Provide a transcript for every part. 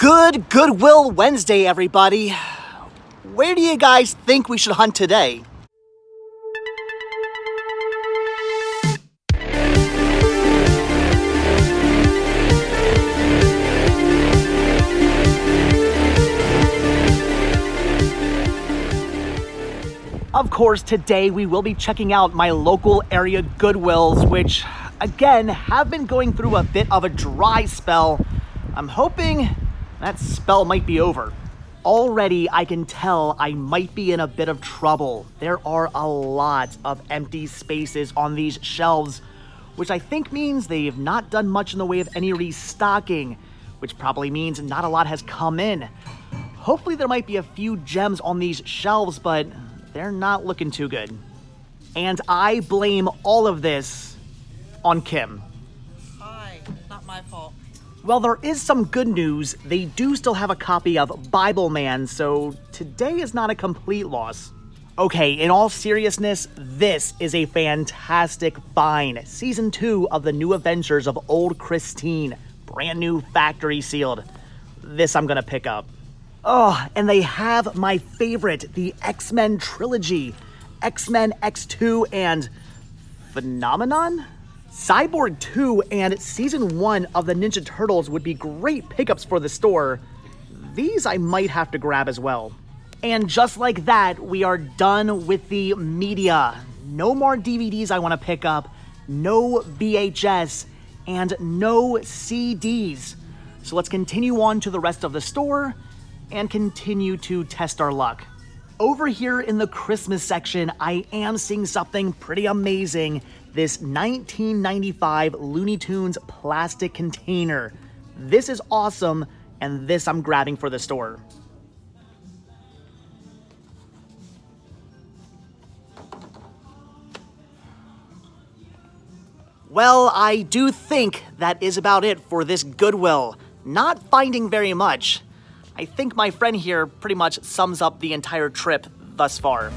Good Goodwill Wednesday, everybody. Where do you guys think we should hunt today? Of course, today we will be checking out my local area Goodwills, which, again, have been going through a bit of a dry spell. I'm hoping that spell might be over. Already, I can tell I might be in a bit of trouble. There are a lot of empty spaces on these shelves, which I think means they've not done much in the way of any restocking, which probably means not a lot has come in. Hopefully there might be a few gems on these shelves, but they're not looking too good. And I blame all of this on Kim. Hi, not my fault. Well, there is some good news. They do still have a copy of Bible Man, so today is not a complete loss. Okay, in all seriousness, this is a fantastic find. Season 2 of the New Adventures of Old Christine. Brand new factory sealed. This I'm gonna pick up. Oh, and they have my favorite, the X-Men trilogy. X-Men X2 and Phenomenon? Cyborg 2 and Season 1 of the Ninja Turtles would be great pickups for the store. These I might have to grab as well. And just like that, we are done with the media. No more DVDs I want to pick up, no VHS, and no CDs. So let's continue on to the rest of the store and continue to test our luck. Over here in the Christmas section, I am seeing something pretty amazing. This 1995 Looney Tunes plastic container. This is awesome, and this I'm grabbing for the store. Well, I do think that is about it for this Goodwill. Not finding very much. I think my friend here pretty much sums up the entire trip thus far.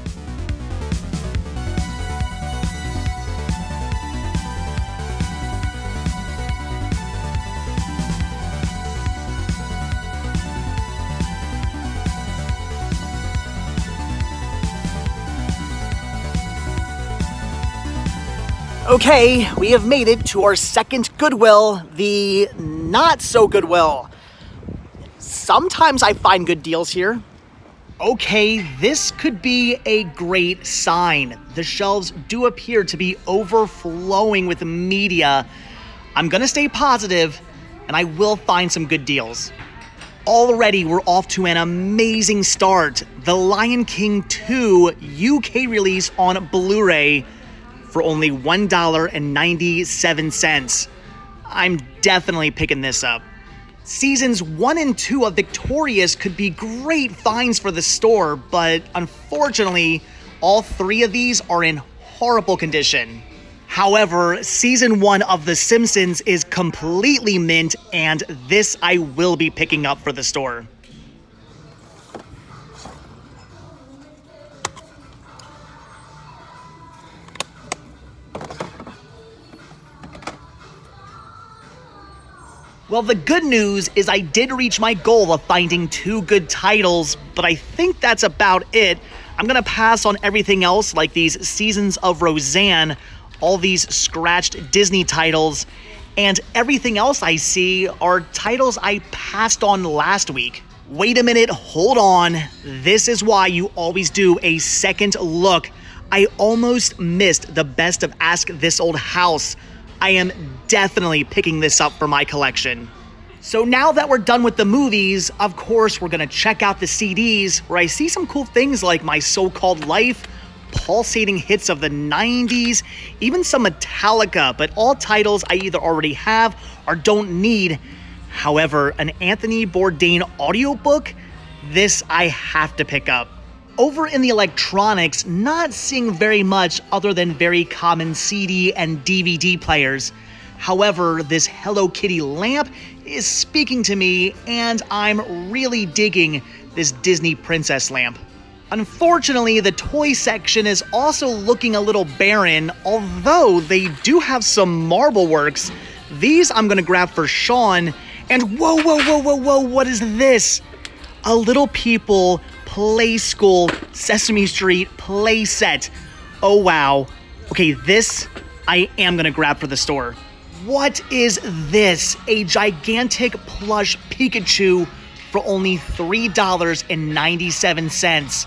Okay, we have made it to our second Goodwill, the not-so-Goodwill. Sometimes I find good deals here. Okay, this could be a great sign. The shelves do appear to be overflowing with media. I'm gonna stay positive, and I will find some good deals. Already, we're off to an amazing start. The Lion King 2 UK release on Blu-ray for only $1.97. I'm definitely picking this up. Seasons 1 and 2 of Victorious could be great finds for the store, but unfortunately, all 3 of these are in horrible condition. However, Season 1 of The Simpsons is completely mint, and this I will be picking up for the store. Well, the good news is I did reach my goal of finding 2 good titles, but I think that's about it. I'm gonna pass on everything else, like these Seasons of Roseanne, all these scratched Disney titles, and everything else I see are titles I passed on last week. Wait a minute, hold on. This is why you always do a second look. I almost missed the best of Ask This Old House. I am definitely picking this up for my collection. So now that we're done with the movies, of course, we're gonna check out the CDs, where I see some cool things like My So-Called Life, pulsating hits of the 90s, even some Metallica, but all titles I either already have or don't need. However, an Anthony Bourdain audiobook, this I have to pick up. Over in the electronics, not seeing very much other than very common CD and DVD players. However, this Hello Kitty lamp is speaking to me, and I'm really digging this Disney princess lamp. Unfortunately, the toy section is also looking a little barren, although they do have some marble works. These I'm going to grab for Sean, And whoa, whoa, whoa, whoa, whoa, what is this? A Little People Play School Sesame Street play set. Oh, wow. Okay, this I am gonna grab for the store. What is this? A gigantic plush Pikachu for only $3.97.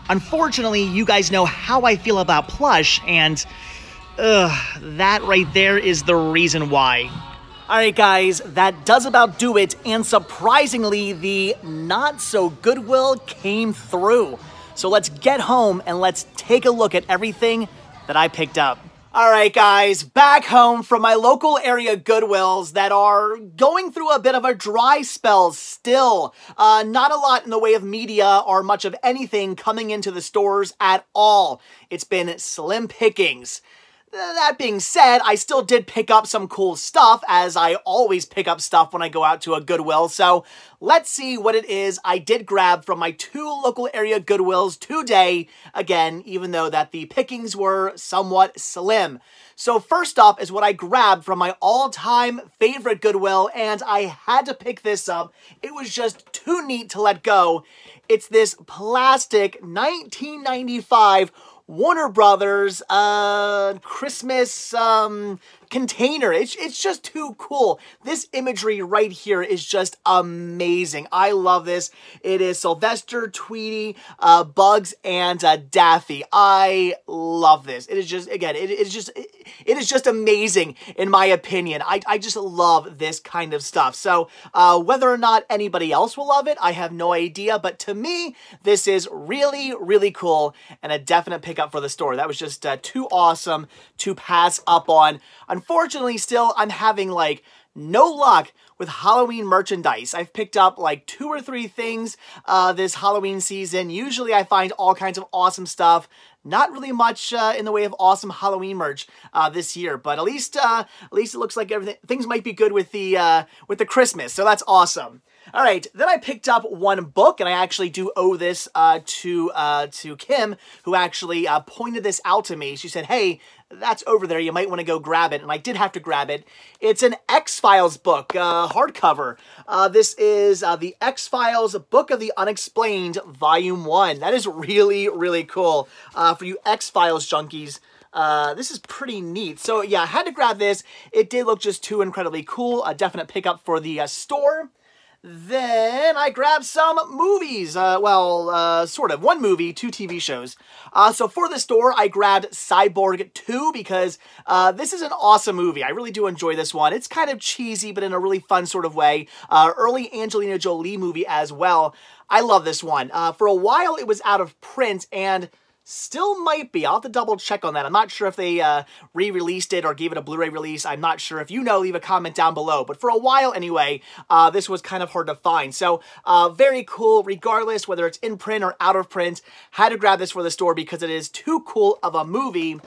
Unfortunately, you guys know how I feel about plush, and that right there is the reason why. Alright guys, that does about do it, and surprisingly, the not-so-Goodwill came through. So let's get home and let's take a look at everything that I picked up. Alright guys, back home from my local area Goodwills that are going through a bit of a dry spell still. Not a lot in the way of media or much of anything coming into the stores at all. It's been slim pickings. That being said, I still did pick up some cool stuff, as I always pick up stuff when I go out to a Goodwill, so let's see what it is I did grab from my 2 local area Goodwills today, again, even though that the pickings were somewhat slim. So first up is what I grabbed from my all-time favorite Goodwill, and I had to pick this up. It was just too neat to let go. It's this plastic 1995 Warner Brothers Christmas container. It's just too cool. This imagery right here is just amazing. I love this. It is Sylvester, Tweety, Bugs, and Daffy. I love this. It is just, again, it is just amazing in my opinion. I just love this kind of stuff. So whether or not anybody else will love it, I have no idea. But to me, this is really, really cool and a definite pickup for the store. That was just too awesome to pass up on. Unfortunately, still, I'm having, like, no luck with Halloween merchandise. I've picked up, like, 2 or 3 things this Halloween season. Usually, I find all kinds of awesome stuff. Not really much in the way of awesome Halloween merch this year, but at least it looks like things might be good with the Christmas, so that's awesome. All right, then I picked up one book, and I actually do owe this to Kim, who actually pointed this out to me. She said, hey, that's over there. You might want to go grab it. And I did have to grab it. It's an X-Files book, hardcover. This is the X-Files Book of the Unexplained, Volume 1. That is really, really cool for you X-Files junkies. This is pretty neat. So, yeah, I had to grab this. It did look just too incredibly cool. A definite pickup for the store. Then I grabbed some movies. Sort of. 1 movie, 2 TV shows. So for the store, I grabbed Cyborg 2 because this is an awesome movie. I really do enjoy this one. It's kind of cheesy, but in a really fun sort of way. Early Angelina Jolie movie as well. I love this one. For a while, it was out of print, and still might be. I'll have to double check on that. I'm not sure if they re-released it or gave it a Blu-ray release. I'm not sure. If you know, leave a comment down below. But for a while anyway, this was kind of hard to find. So very cool regardless, whether it's in print or out of print. Had to grab this for the store because it is too cool of a movie.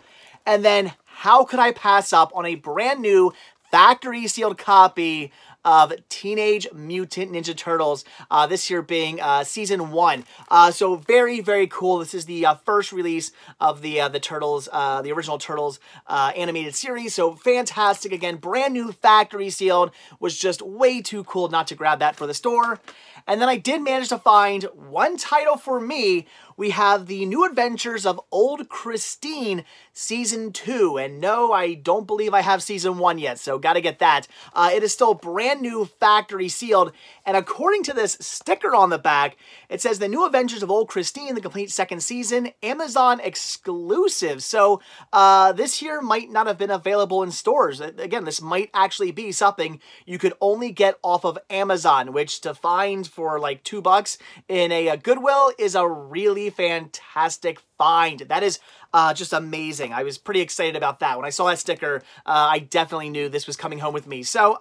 And then how could I pass up on a brand new factory sealed copy of Teenage Mutant Ninja Turtles, this year being Season 1. So very, very cool. This is the first release of the Turtles, the original Turtles animated series. So fantastic. Again, brand new factory sealed. Was just way too cool not to grab that for the store. And then I did manage to find one title for me. We have The New Adventures of Old Christine Season 2. And no, I don't believe I have Season 1 yet, so gotta get that. It is still brand new factory sealed. And according to this sticker on the back, it says The New Adventures of Old Christine, the complete 2nd season, Amazon exclusive. So this here might not have been available in stores. Again, this might actually be something you could only get off of Amazon, which to find for like $2 in a Goodwill is a really fantastic find. That is just amazing. I was pretty excited about that. When I saw that sticker, I definitely knew this was coming home with me. So,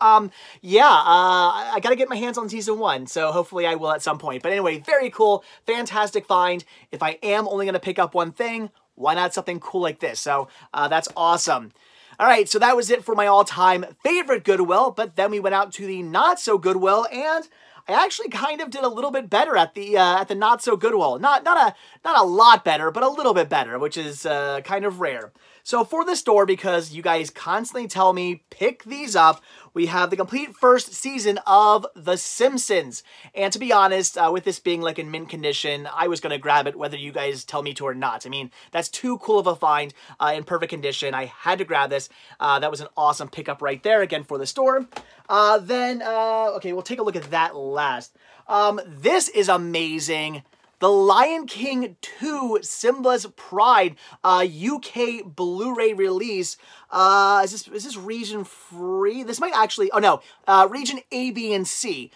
yeah, I gotta get my hands on Season 1, so hopefully I will at some point. But anyway, very cool, fantastic find. If I am only gonna pick up one thing, why not something cool like this? So, that's awesome. All right, so that was it for my all-time favorite Goodwill, but then we went out to the not-so-Goodwill, and I actually kind of did a little bit better at the not so Goodwill. Not a lot better, but a little bit better, which is kind of rare. So for the store, because you guys constantly tell me pick these up, we have the complete first season of The Simpsons. And to be honest, with this being like in mint condition, I was going to grab it whether you guys tell me to or not. I mean, that's too cool of a find in perfect condition. I had to grab this. That was an awesome pickup right there, again, for the store. Okay, we'll take a look at that last. This is amazing. The Lion King 2 Simba's Pride UK Blu-ray release. Is this region free? This might actually, oh no, region A, B, and C.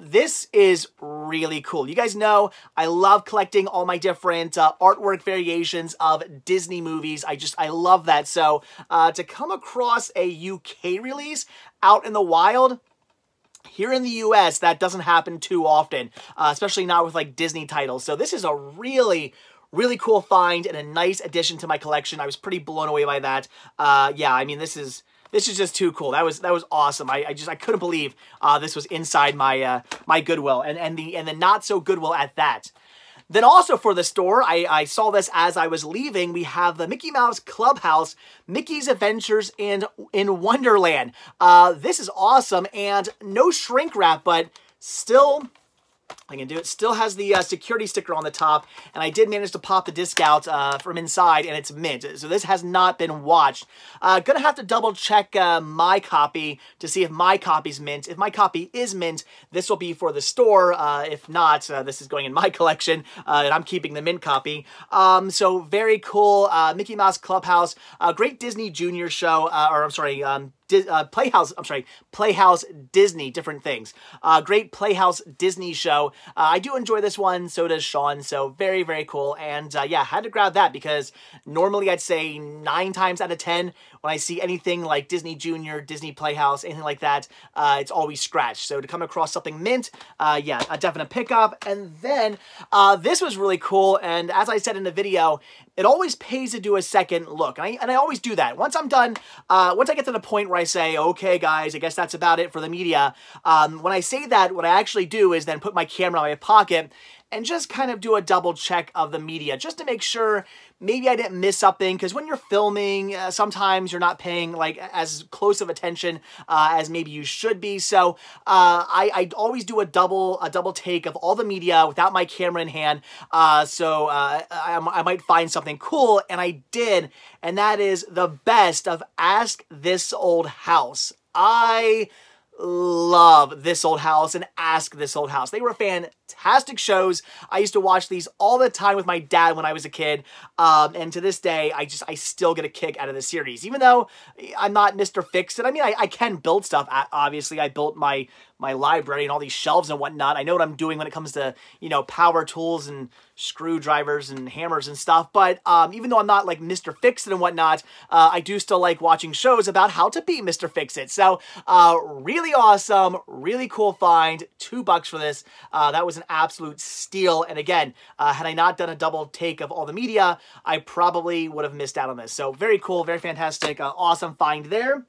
This is really cool. You guys know I love collecting all my different artwork variations of Disney movies. I love that. So to come across a UK release out in the wild, here in the US, that doesn't happen too often, especially not with like Disney titles. So this is a really, really cool find and a nice addition to my collection. I was pretty blown away by that. Yeah, I mean, this is just too cool. That was awesome. I couldn't believe this was inside my my Goodwill and the not so Goodwill at that. Then also for the store, I saw this as I was leaving. We have the Mickey Mouse Clubhouse, Mickey's Adventures in Wonderland. This is awesome, and no shrink wrap, but still, I can do it. Still has the security sticker on the top, and I did manage to pop the disc out from inside, and it's mint. So this has not been watched. Gonna have to double check my copy to see if my copy's mint. If my copy is mint, this will be for the store. If not, this is going in my collection, and I'm keeping the mint copy. So very cool. Mickey Mouse Clubhouse, great Disney Junior show, or I'm sorry, Playhouse Disney, different things. Great Playhouse Disney show. I do enjoy this one, so does Sean, so very, very cool. And yeah, had to grab that because normally I'd say 9 times out of 10 when I see anything like Disney Junior, Disney Playhouse, anything like that, it's always scratched. So to come across something mint, yeah, a definite pickup. And then this was really cool, and as I said in the video, it always pays to do a second look, and I always do that. Once I'm done, once I get to the point where I say, okay, guys, I guess that's about it for the media, when I say that, what I actually do is then put my camera in my pocket and just kind of do a double check of the media, just to make sure maybe I didn't miss something, because when you're filming, sometimes you're not paying like as close of attention as maybe you should be. So I always do a double take of all the media without my camera in hand. So I might find something cool, and I did, and that is the best of Ask This Old House. I love This Old House and Ask This Old House. They were fantastic shows. I used to watch these all the time with my dad when I was a kid, and to this day, I still get a kick out of the series. Even though I'm not Mr. Fix-It, I mean, I can build stuff. Obviously, I built my library and all these shelves and whatnot. I know what I'm doing when it comes to, you know, power tools and screwdrivers and hammers and stuff. But even though I'm not like Mr. Fix-It and whatnot, I do still like watching shows about how to be Mr. Fix-It. So really awesome, really cool find. $2 for this. That was an absolute steal. And again, had I not done a double take of all the media, I probably would have missed out on this. So very cool, very fantastic, awesome find there.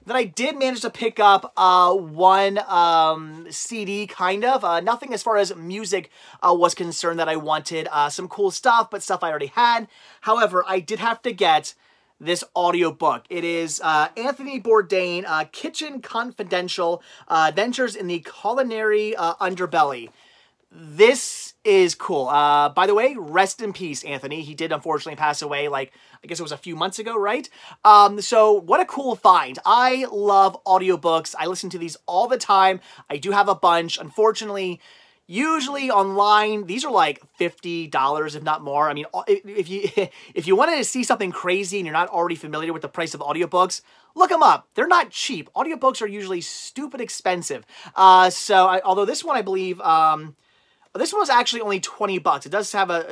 Then I did manage to pick up one CD, kind of. Nothing as far as music was concerned that I wanted. Some cool stuff, but stuff I already had. However, I did have to get this audiobook. It is Anthony Bourdain, Kitchen Confidential, Adventures in the Culinary Underbelly. This is cool. By the way, rest in peace, Anthony. He did unfortunately pass away, like, I guess it was a few months ago, right? So what a cool find. I love audiobooks. I listen to these all the time. I do have a bunch. Unfortunately, usually online, these are like $50, if not more. I mean, if you wanted to see something crazy and you're not already familiar with the price of audiobooks, look them up. They're not cheap. Audiobooks are usually stupid expensive. Although this one, I believe, this one was actually only $20. It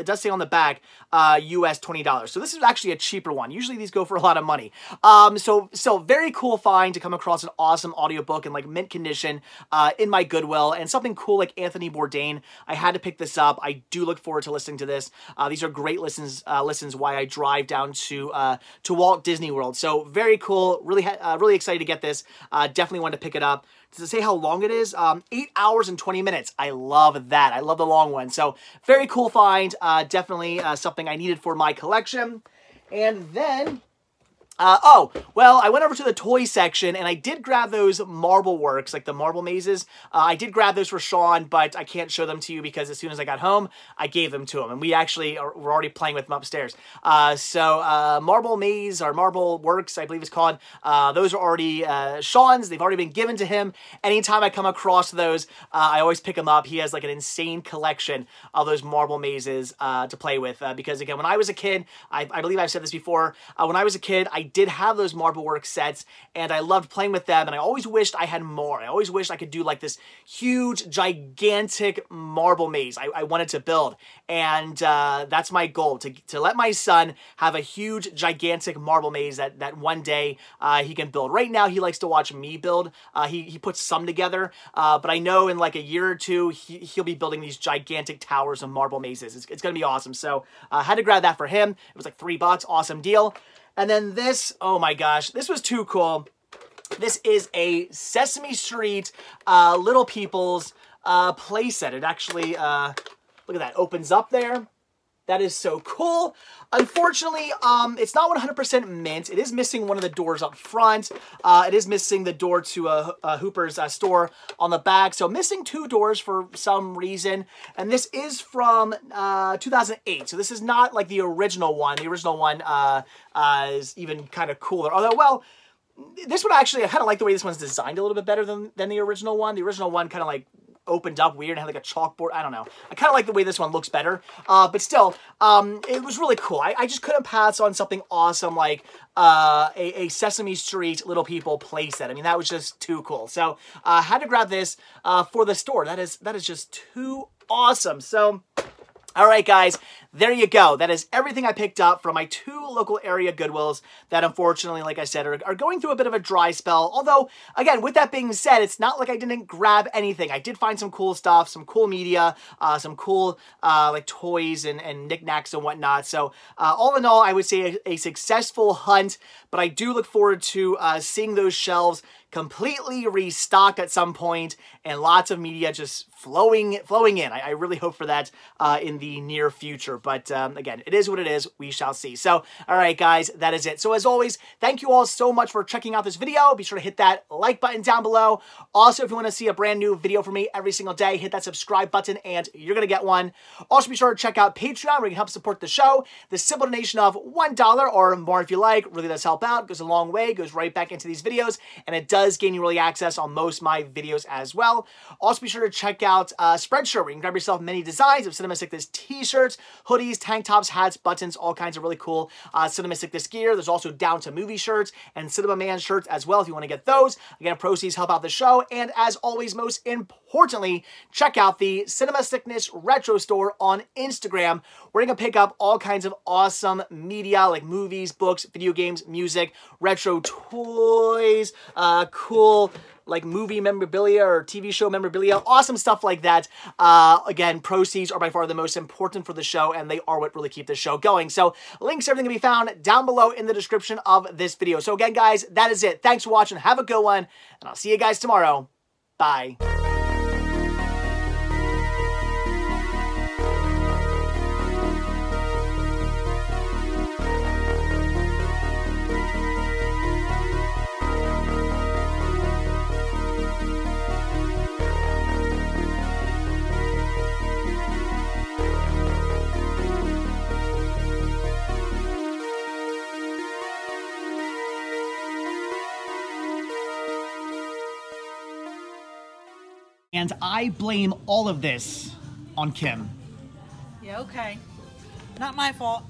does say on the back, US $20. So this is actually a cheaper one. Usually these go for a lot of money. So very cool find to come across an awesome audiobook in like mint condition in my Goodwill, and something cool like Anthony Bourdain. I had to pick this up. I do look forward to listening to this. These are great listens while I drive down to Walt Disney World. So very cool. Really excited to get this. Definitely want to pick it up. Does it say how long it is? 8 hours and 20 minutes. I love that. I love the long one. So very cool find. Definitely something I needed for my collection. And then Oh, well, I went over to the toy section and I did grab those marble works, like the marble mazes. I did grab those for Sean, but I can't show them to you because as soon as I got home, I gave them to him. And we actually were already playing with them upstairs. Marble maze or marble works, I believe it's called. Those are already Sean's. They've already been given to him. Anytime I come across those, I always pick them up. He has like an insane collection of those marble mazes to play with. Because again, when I was a kid, I believe I've said this before, when I was a kid, I did have those marble work sets and I loved playing with them, and I always wished I had more. I always wished I could do like this huge, gigantic marble maze I wanted to build, and that's my goal, to let my son have a huge, gigantic marble maze that one day he can build. Right now, he likes to watch me build. He puts some together, but I know in like a year or two, he'll be building these gigantic towers of marble mazes. It's going to be awesome. So I had to grab that for him. It was like $3, awesome deal. And then this, oh my gosh, this was too cool. This is a Sesame Street Little People's playset. It actually, look at that, opens up there. That is so cool. Unfortunately, it's not 100% mint. It is missing one of the doors up front. It is missing the door to Hooper's store on the back. So missing 2 doors for some reason. And this is from 2008. So this is not like the original one. The original one is even kind of cooler. Although, well, this one actually, I kind of like the way this one's designed a little bit better than the original one. The original one kind of like opened up weird and had like a chalkboard. I don't know. I kind of like the way this one looks better. But still, it was really cool. I just couldn't pass on something awesome like a Sesame Street Little People playset. I mean, that was just too cool. So I had to grab this for the store. That is just too awesome. So all right, guys, there you go. That is everything I picked up from my 2 local area Goodwills that, unfortunately, like I said, are going through a bit of a dry spell. Although, again, with that being said, it's not like I didn't grab anything. I did find some cool stuff, some cool media, some cool like toys and knickknacks and whatnot. So all in all, I would say a successful hunt, but I do look forward to seeing those shelves completely restocked at some point and lots of media just flowing in. I really hope for that in the near future. But again, it is what it is. We shall see. So, all right, guys, that is it. So as always, thank you all so much for checking out this video. Be sure to hit that like button down below. Also, if you want to see a brand new video from me every single day, hit that subscribe button and you're going to get one. Also, be sure to check out Patreon where you can help support the show. The simple donation of $1 or more if you like really does help out. Goes a long way. Goes right back into these videos. And it does gain you early access on most of my videos as well. Also, be sure to check out Spreadshirt where you can grab yourself many designs of Cinema Sickness t-shirts, hoodies, tank tops, hats, buttons, all kinds of really cool Cinema Sickness gear. There's also Down to Movie shirts and Cinema Man shirts as well if you want to get those. Again, proceeds help out the show. And as always, most importantly, check out the Cinema Sickness Retro Store on Instagram where you can pick up all kinds of awesome media like movies, books, video games, music, retro toys, cool like movie memorabilia or TV show memorabilia, awesome stuff like that. Again, proceeds are by far the most important for the show, and they are what really keep the show going. So links, everything can be found down below in the description of this video. So again, guys, that is it. Thanks for watching. Have a good one, and I'll see you guys tomorrow. Bye. And I blame all of this on Kim. Yeah, okay. Not my fault.